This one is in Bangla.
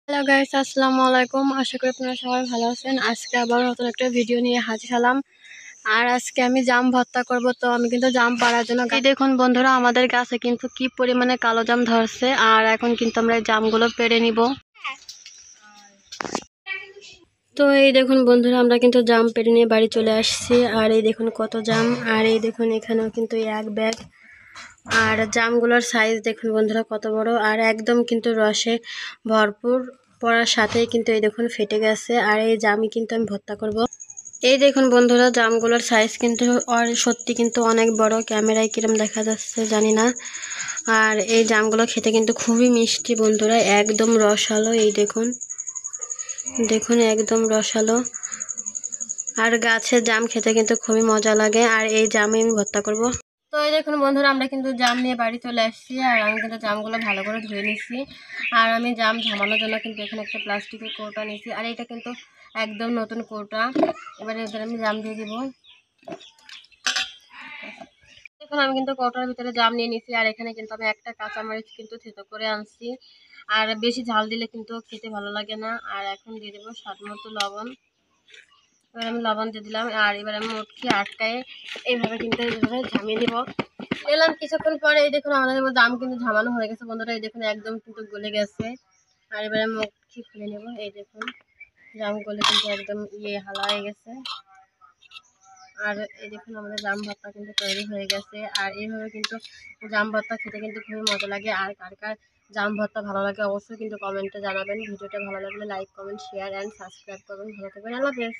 হ্যালো গাইস, আসসালামু আলাইকুম। আশা করি আপনারা সবাই ভালো আছেন। আজকে আবার নতুন একটা ভিডিও নিয়ে হাজির হলাম। আর আজকে আমি জাম ভর্তা করব। তো আমি কিন্তু জাম পাড়ার জন্য এই দেখুন বন্ধুরা, আমাদের গাছে কিন্তু কি পরিমাণে কালো জাম ধরছে। আর এখন কিন্তু আমরা এই জামগুলো পেড়ে নিব। তো এই দেখুন বন্ধুরা, আমরা কিন্তু জাম পেড়ে নিয়ে বাড়ি চলে আসছি। আর এই দেখুন কত জাম। আর এই দেখুন এখানেও কিন্তু এক ব্যাগ। আর জামগুলোর সাইজ দেখুন বন্ধুরা কত বড়, আর একদম কিন্তু রসে ভরপুর। পড়ার সাথেই কিন্তু এই দেখুন ফেটে গেছে। আর এই জামই কিন্তু আমি ভর্তা করব। এই দেখুন বন্ধুরা, জামগুলোর সাইজ কিন্তু সত্যি কিন্তু অনেক বড়। ক্যামেরায় কিরম দেখা যাচ্ছে জানি না। আর এই জামগুলো খেতে কিন্তু খুবই মিষ্টি বন্ধুরা, একদম রসালো। এই দেখুন দেখুন একদম রসালো। আর গাছের জাম খেতে কিন্তু খুবই মজা লাগে। আর এই জামই আমি ভর্তা করব। তো এই দেখুন বন্ধুরা, আমরা কিন্তু জাম নিয়ে বাড়ি চলে আসছি। আর আমি কিন্তু জামগুলো ভালো করে ধুয়ে নিচ্ছি। আর আমি জাম ঝামানোর জন্য কিন্তু এখানে একটা প্লাস্টিকের কৌটা নিয়েছি। আর এটা কিন্তু একদম নতুন কৌটা। এবারে এদের আমি জাম দিয়ে দিব। দেখুন আমি কিন্তু কৌটার ভিতরে জাম নিয়ে নিচ্ছি। আর এখানে কিন্তু আমি একটা কাঁচামরিচ কিন্তু থেতো করে আনছি। আর বেশি ঝাল দিলে কিন্তু খেতে ভালো লাগে না। আর এখন দিয়ে দেবো স্বাদ মতো লবণ। এবার আমি লবণ দিয়ে দিলাম। আর এবার আমি মুটকি আটকায় এইভাবে কিন্তু এইভাবে ঝামিয়ে দিব। এলাম কিছুক্ষণ পরে এই দেখুন আমাদের জাম কিন্তু ঝামানো হয়ে গেছে বন্ধুরা। এই দেখুন একদম কিন্তু গলে গেছে। আর এবারে মুটকি খুলে নেব। এই দেখুন জাম গলে কিন্তু একদম হালা হয়ে গেছে। আর এই দেখুন আমাদের জাম ভর্তা কিন্তু তৈরি হয়ে গেছে। আর এইভাবে কিন্তু জাম ভর্তা খেতে কিন্তু খুবই মজা লাগে। আর কার কার জাম ভর্তা ভালো লাগে অবশ্যই কিন্তু কমেন্টে জানাবেন। ভিডিওটা ভালো লাগলে like, comment, share and subscribe করবেন। ভালো থাকবেন। আল্লাহ হাফেজ।